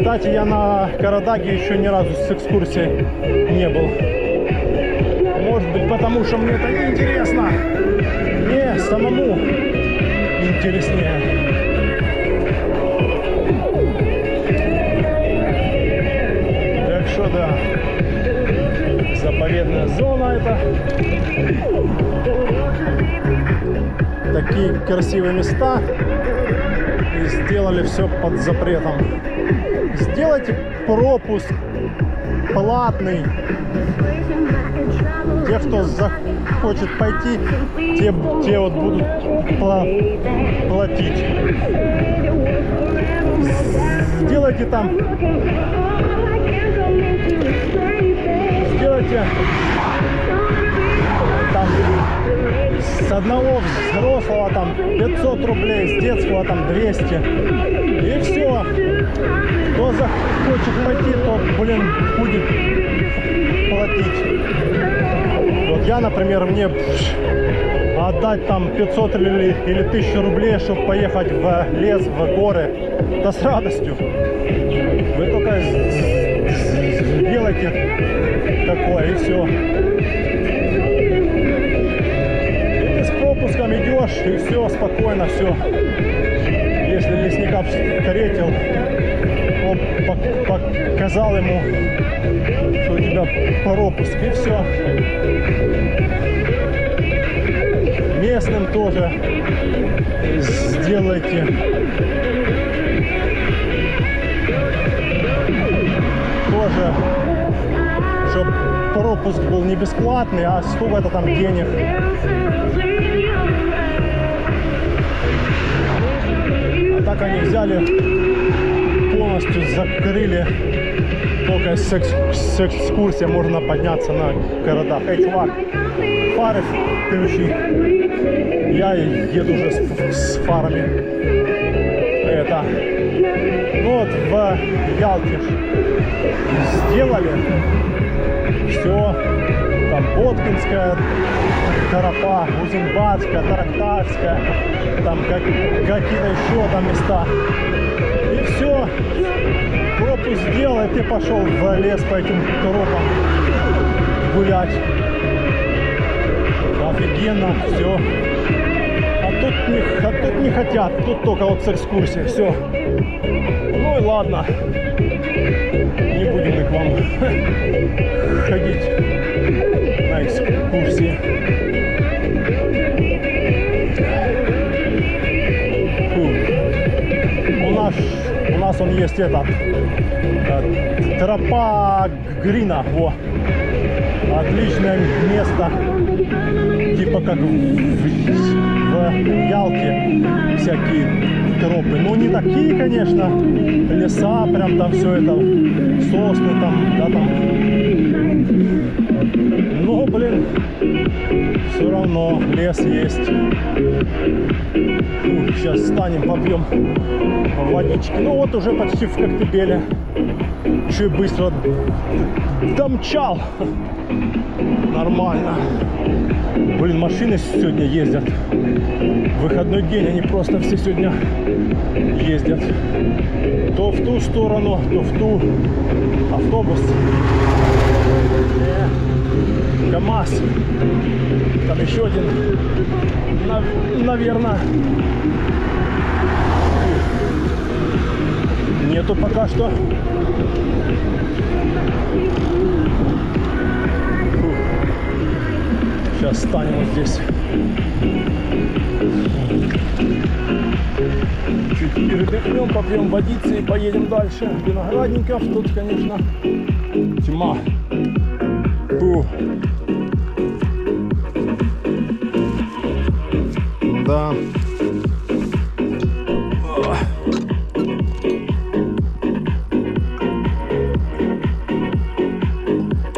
Кстати, я на Карадаге еще ни разу с экскурсией не был. Может быть, потому что мне это не интересно. Мне самому интереснее. Так что да, заповедная зона это. Такие красивые места. И сделали все под запретом. Сделайте пропуск платный. Те, кто захочет пойти, те вот будут платить. Сделайте там. Сделайте там с одного взрослого там 500 рублей, с детского там 200. И все. Кто захочет пойти, тот, блин, будет платить. Вот я, например, мне отдать там 500 или 1000 рублей, чтобы поехать в лес, в горы, да с радостью. Вы только сделайте такое, и все. И с пропуском идешь, и все, спокойно, все. Если лесника встретил, он показал ему, что у тебя пропуск, и все. Местным тоже сделайте. Тоже, чтобы пропуск был не бесплатный, а сколько-то там денег. А так они взяли, полностью закрыли. Только с экскурсией можно подняться на Карадаг. Эй, чувак, фары включи. Я еду уже с фарами. Это. Ну вот в Ялте сделали. Все. Там Боткинская тропа, Узенбатская, Тарактарская. Там какие-то еще там места. И все. Пропуск сделал, и ты пошел в лес по этим тропам гулять. Офигенно, все. А тут не хотят, тут только вот с экскурсией, все. Ну и ладно, не будем мы к вам ходить на экскурсии. У нас он есть этот тропа Грина, во. Отличное место, типа как в Ялте всякие тропы. Ну не такие, конечно, леса, прям там все это, сосны там, да там. Но, блин, все равно лес есть. Сейчас встанем, попьем водички. Ну вот уже почти в Коктебеле. Еще и быстро домчал. Нормально. Блин, машины сегодня ездят. Выходной день, они просто все сегодня ездят. То в ту сторону, то в ту. Автобус. КамАЗ. Там еще один. Наверное. Нету пока что. Сейчас встанем вот здесь. Чуть передохнем, попьем водицы и поедем дальше. Виноградников тут, конечно, тьма. Фу. Да.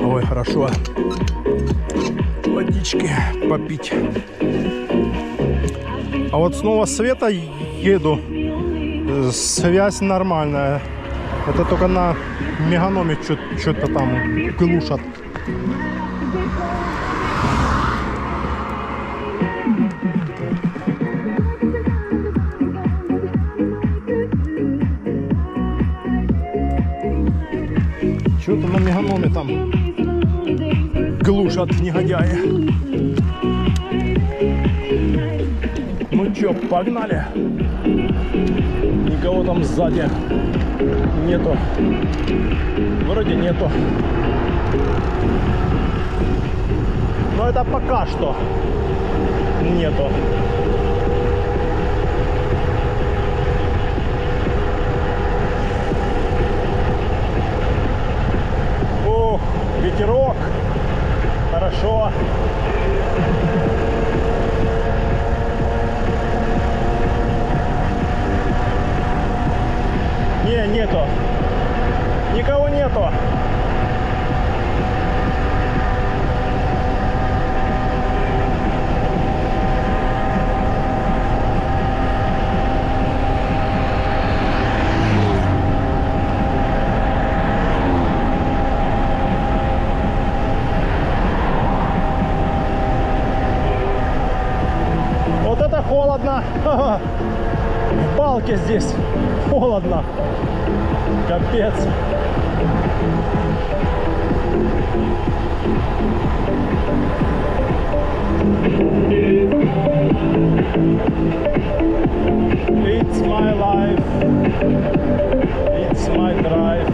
Ой, хорошо. Водички попить. А вот снова с Света еду. Связь нормальная. Это только на меганоме что-то там глушат. Что-то на меганоме там глушат негодяи. Ну чё, погнали. Никого там сзади нету. Вроде нету. Но это пока что нету. Ух, ветерок. Хорошо. Не, нету. Никого нету. Вот это холодно. В балке здесь холодно. Капец. It's my life. It's my drive.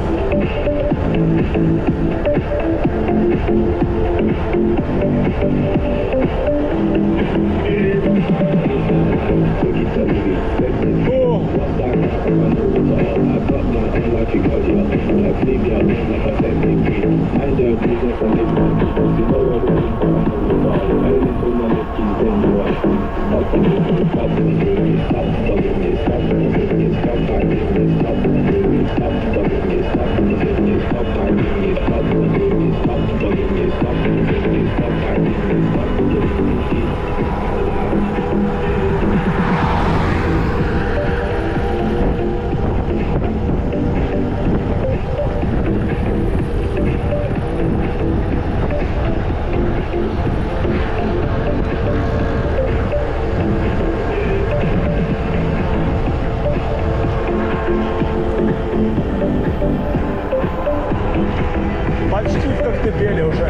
Почти в Коктебеле уже.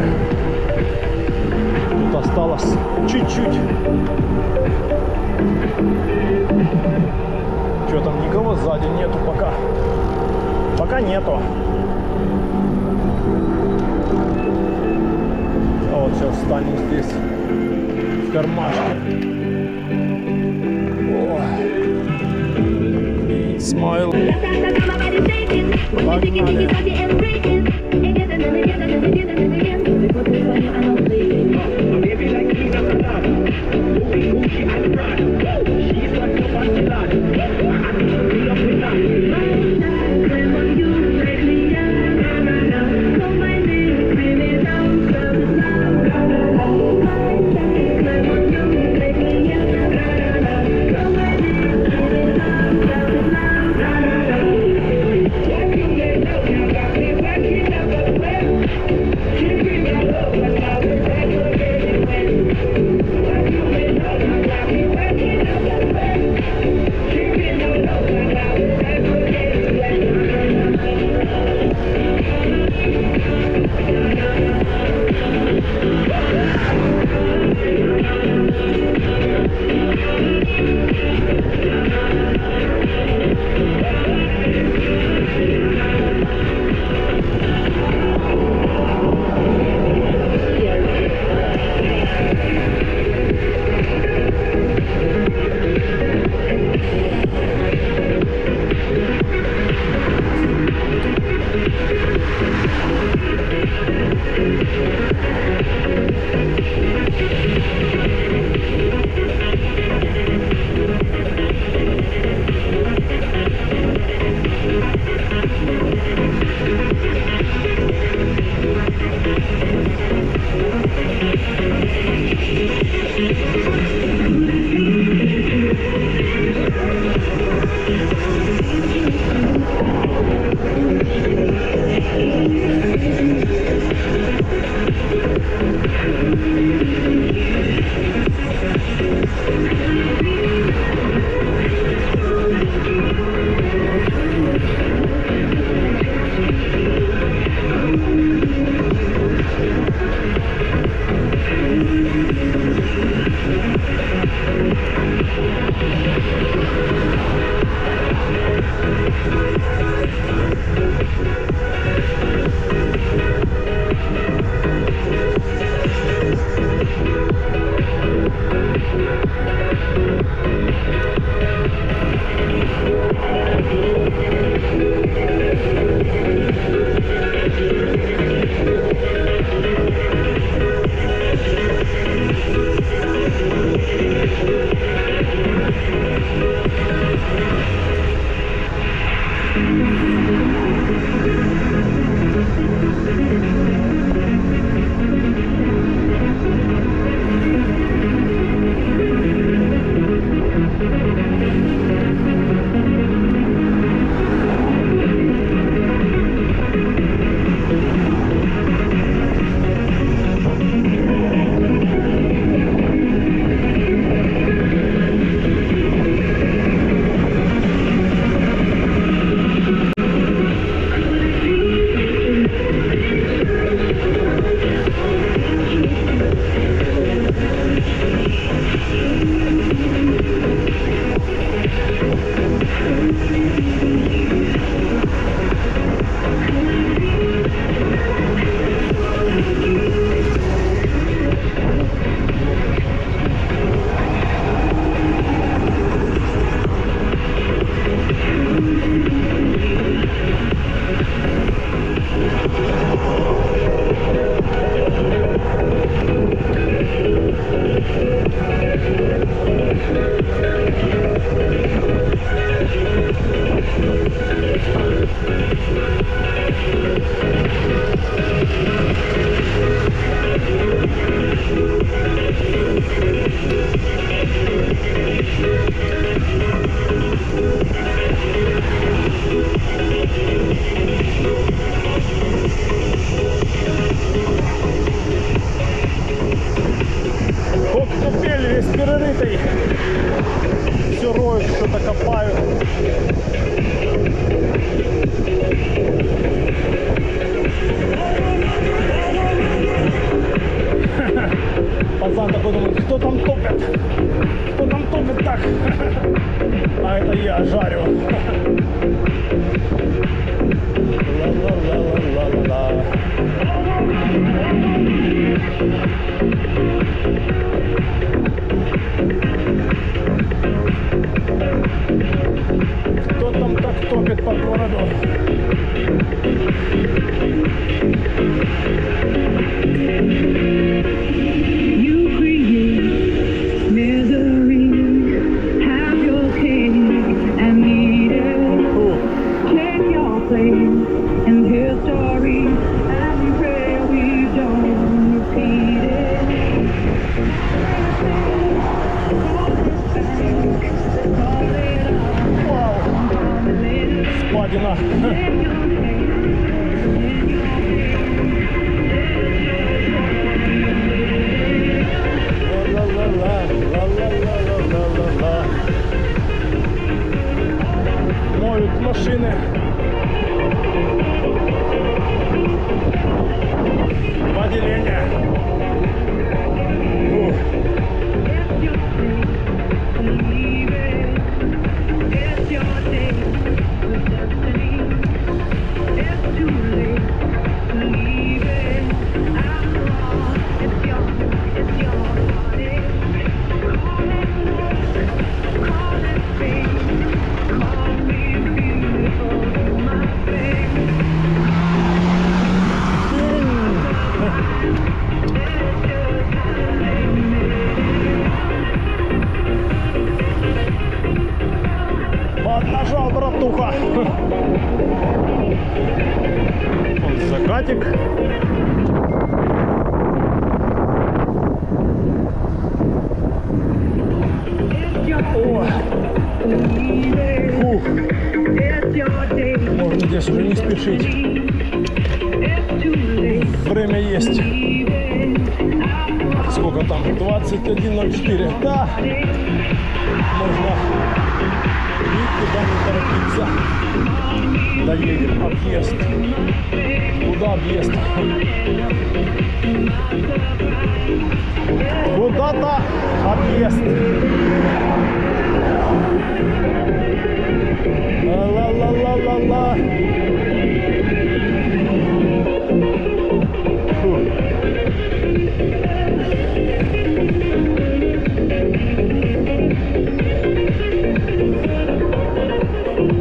Тут осталось чуть-чуть. Что там, никого сзади нету пока. Пока нету. А вот сейчас встанем здесь, в кармашке. Смайл. Погнали. Все роют, что-то копают. Пацан такой думает, кто там топит? Кто там топит так? А это я жарю. Ла-ла-ла-ла-ла-ла. Кто там так топит по городу? And hear stories and pray we don't repeat it. Вау! Спадина! Ла-ла-ла-ла-ла-ла-ла-ла-ла. Моют машины. Отделение. Нажал, братуха. Он закатик. О. Фух. Можно здесь уже не спешить. Время есть. Сколько там? 21:04. Да. Можно никуда не торопиться. Доедем. Объезд. Куда объезд? Куда-то объезд. Ла-ла-ла-ла-ла-ла.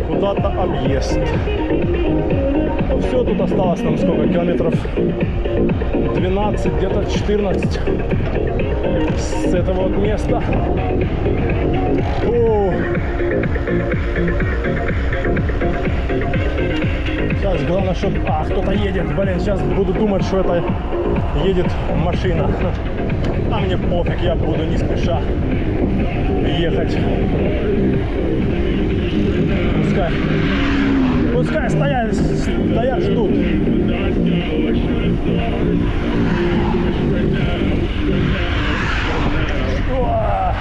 Куда-то объезд. Ну, все, тут осталось нам сколько? Километров 12, где-то 14. с этого вот места. О. Сейчас главное, чтобы... кто-то едет. Блин, сейчас буду думать, что это едет машина. А мне пофиг, я буду не спеша ехать. Пускай стоят, ждут. О!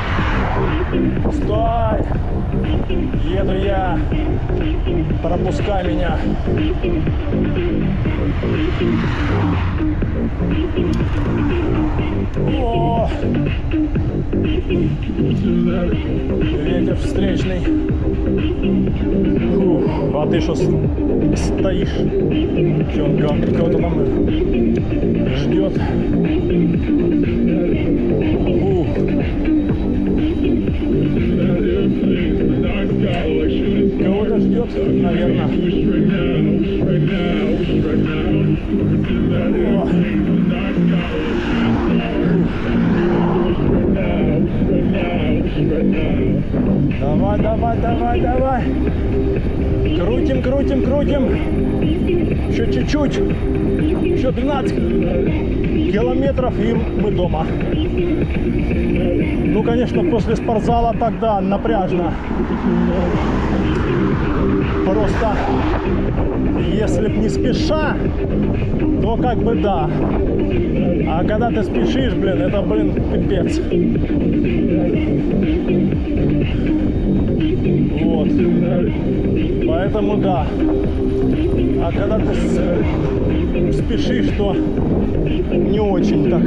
Стой! Еду я. Пропускай меня. О! Ветер встречный. Фух, а ты что стоишь? Что он кого-то там ждет? Фух. Кого-то ждет, наверное. Давай. Крутим. Еще чуть-чуть. Еще 12 километров и мы дома. Ну, конечно, после спортзала тогда напряжно. Просто, если б не спеша, то как бы да. А когда ты спешишь, блин, это, блин, пипец. Вот. Поэтому да. А когда ты спешишь, то не очень так.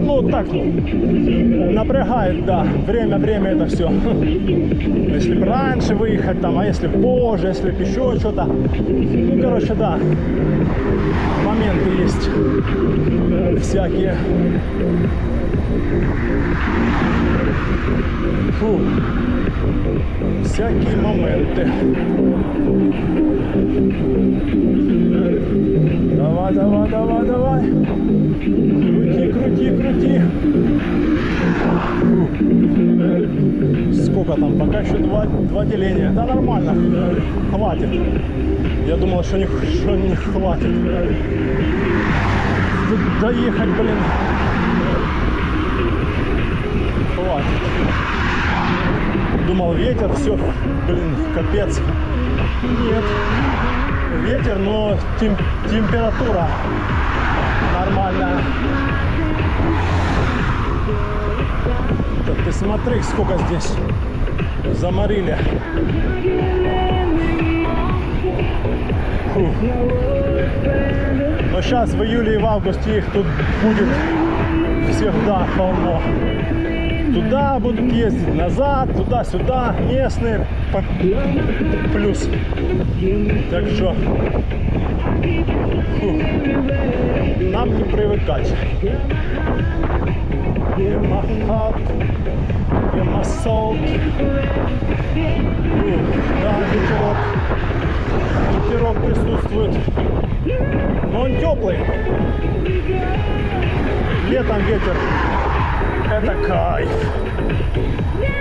Ну, так напрягает, да. Время это все. Если бы раньше выехать там, а если позже, если бы еще что-то. Ну, короче, да. Моменты есть всякие. Фу. Всякие моменты. Давай. Крути. Сколько там? Пока еще два деления. Да, нормально. Хватит. Я думал, что не хватит. Доехать, блин. Хватит. Думал, ветер, все, блин, капец. Нет. Ветер, но температура нормальная. Так, ты смотри, сколько здесь заморили. Фух. Но сейчас в июле и в августе их тут будет всегда полно. Туда будут ездить, назад, туда-сюда, местные плюс. Так что нам не привыкать. Give my heart, give my soul. Да, ветерок присутствует. Но он теплый. Летом ветер — это кайф.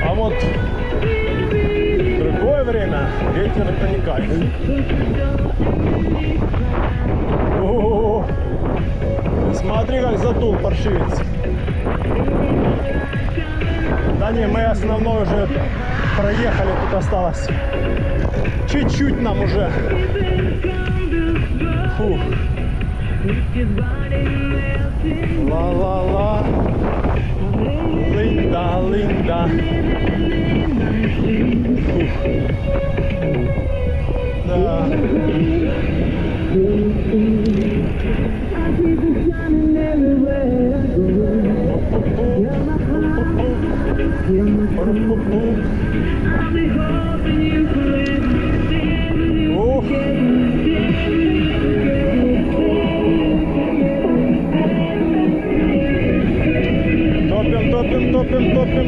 А вот в другое время ветер — это не кайф. О-о-о. Смотри, как задул паршивец. Да не, мы основной уже проехали, тут осталось чуть-чуть нам уже. Фух. Ла-ла-ла. Линда. Фух. Да.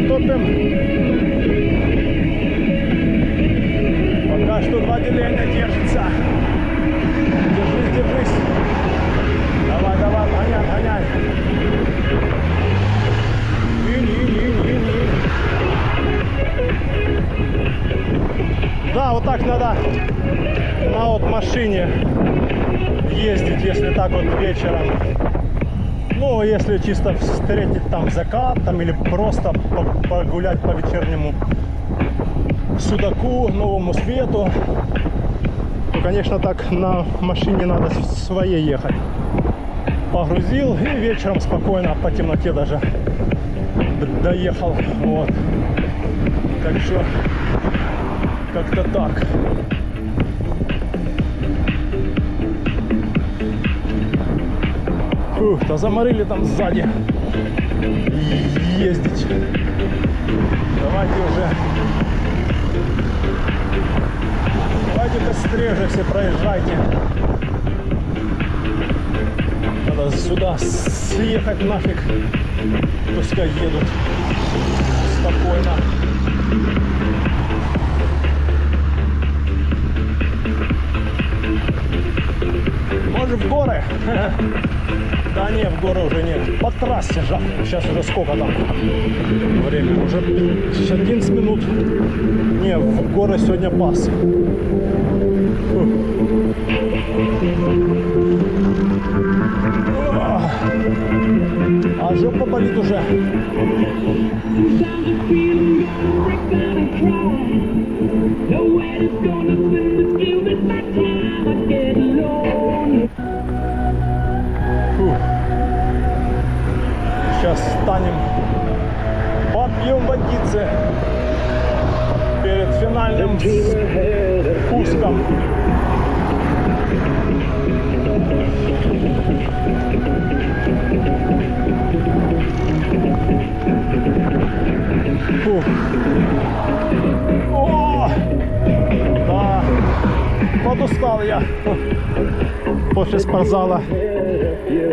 Топим. Пока что два деления держится. Держись. Давай, понятно. обгоняй. Да, вот так надо на вот машине ездить, если так вот вечером. Ну, если чисто встретить там закат, там, или просто погулять по вечернему Судаку, Новому Свету, то, конечно, так на машине надо своей ехать. Погрузил и вечером спокойно по темноте даже доехал. Вот. Так что как-то так. Фух, то заморили там сзади ездить. Давайте уже. Давайте быстрее же все проезжайте. Надо сюда съехать нафиг. Пускай едут спокойно. Может, в горы? Да не, в горы уже нет. По трассе же. Сейчас уже сколько там время? Уже 11 минут. Не, в горы сегодня пас. А жопа болит уже. Фух. Сейчас встанем, попьем водицы перед финальным спуском. Фух. О! Да, подустал я после спортзала.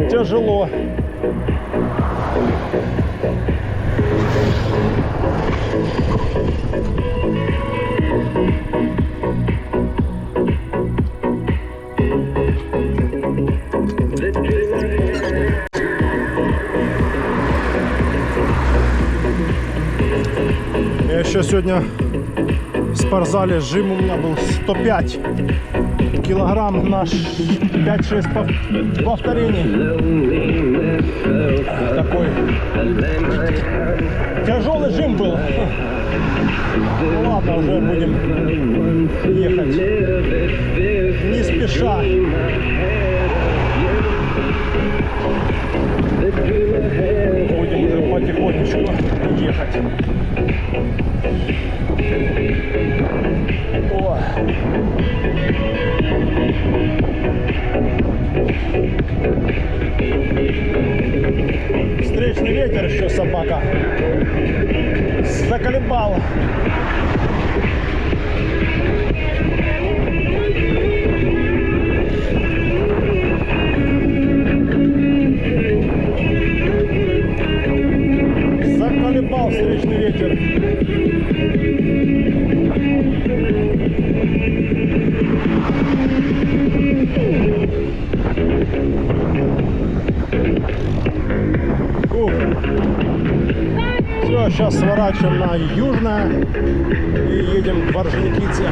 Тяжело. Я еще сегодня в спортзале жим у меня был 105 килограмм на 5-6 повторений. Такой тяжелый жим был. Ну ладно, уже будем ехать не спеша. Будем уже потихонечку ехать. О. Встречный ветер еще, собака. Заколебал. Заколебал встречный ветер. Все, сейчас сворачиваем на Южное и едем в Орджоникидзе.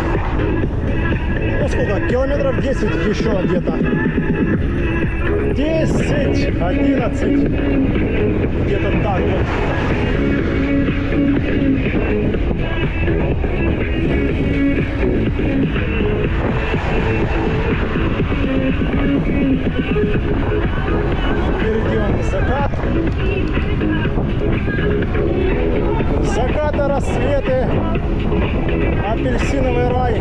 Ну сколько? Километров 10 еще где-то. 10, 11. Где-то так вот. Впереди он закат. Закаты, рассветы, апельсиновый рай,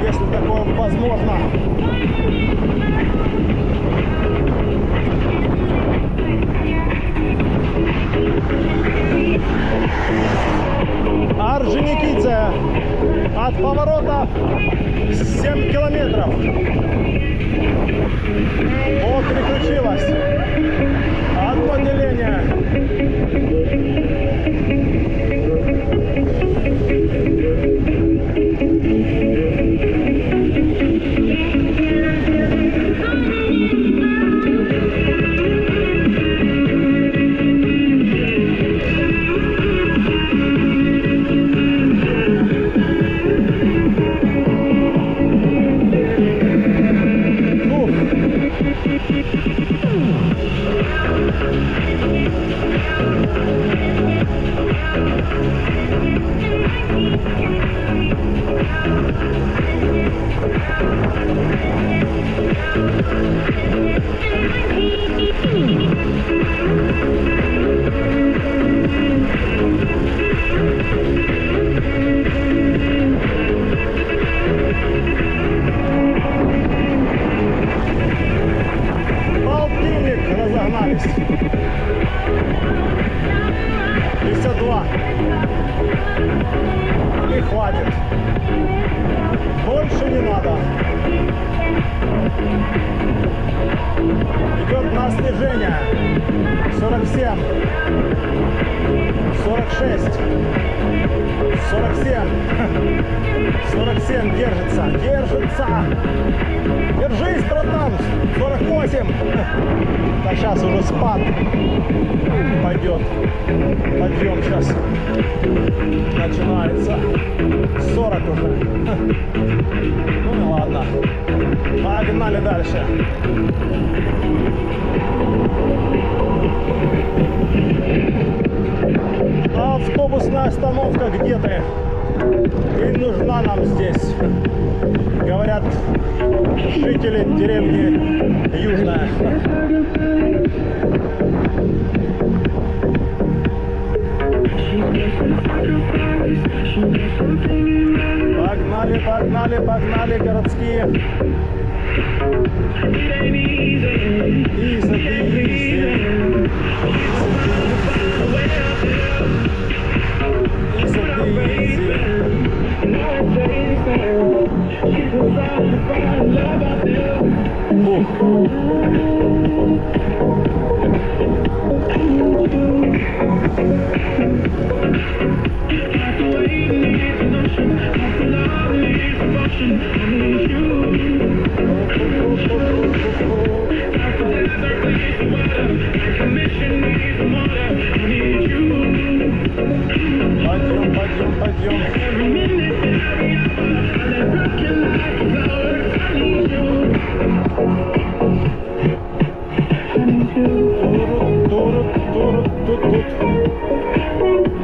если такое возможно. Орджоникидзе от поворота 7 километров. Вот переключилась от поделения. 46, 47, 47, держится, держится. Держись, братан, 48. А сейчас уже спад пойдет. Подъем сейчас начинается. 40 уже. Ну и ладно. Погнали дальше. Автобусная остановка где-то. И нужна нам здесь. Говорят жители деревни Южная. Погнали, погнали, погнали, городские.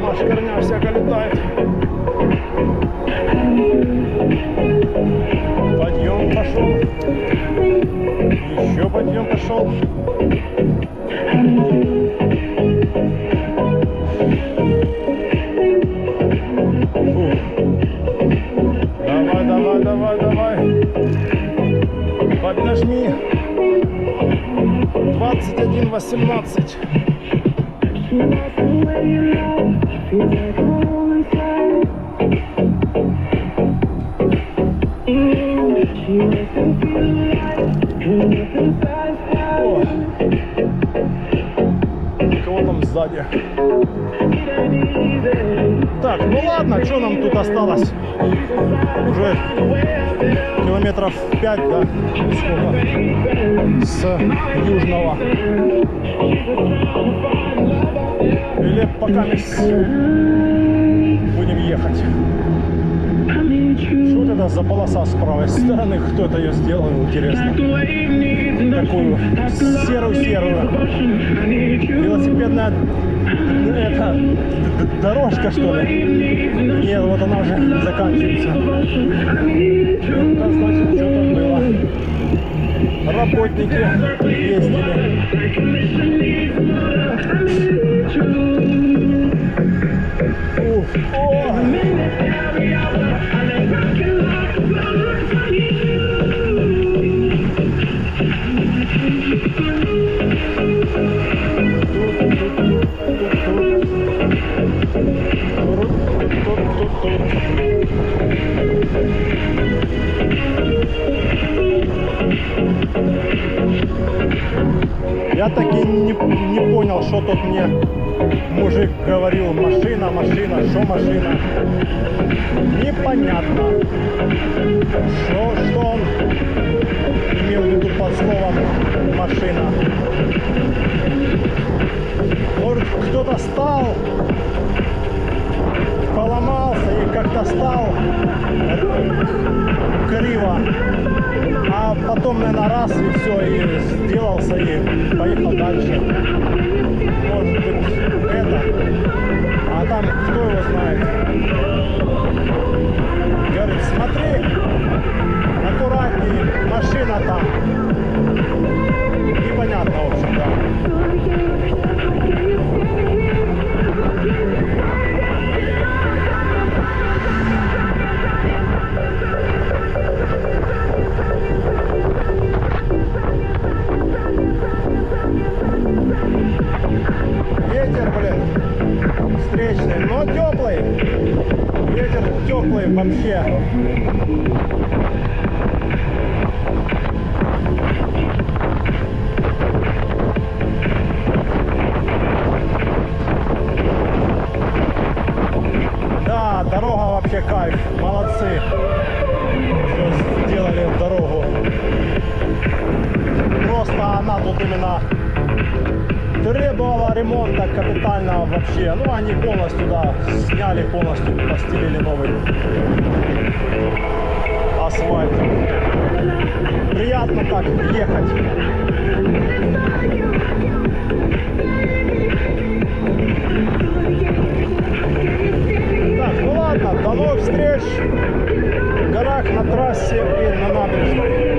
Машкарня всяко летает. Подъем пошел. Еще подъем пошел. Давай, давай, давай, давай. Поднажми. 21:18. О, кого там сзади? Так, ну ладно, что нам тут осталось? Уже километров 5, да? Сколько? С Южного. Или пока мы будем ехать. Что вот это за полоса с правой стороны? Кто это ее сделал, интересно? Такую серую-серую. Велосипедная это дорожка, что ли? Нет, вот она уже заканчивается. Это значит, что-то было. Работники ездили. Я таки не понял, что тут мне мужик говорил. Машина, машина, что машина? Непонятно. Что он имел в виду под словом машина? Может, кто-то стал, поломался и как-то стал криво. А потом, наверное, раз и все, и сделался, и поехал дальше. Может быть, это. А там кто его знает? Говорит, смотри, аккуратнее, машина там. Непонятно, в общем, да. Ветер, блин, встречный, но теплый. Ветер теплый вообще. вообще кайф, молодцы, что сделали дорогу. Просто она тут именно требовала ремонта капитального вообще. Ну, они полностью, да, сняли, полностью постелили новый асфальт. Приятно так ехать. Так, ну ладно, до новых встреч в горах, на трассе и на набережной.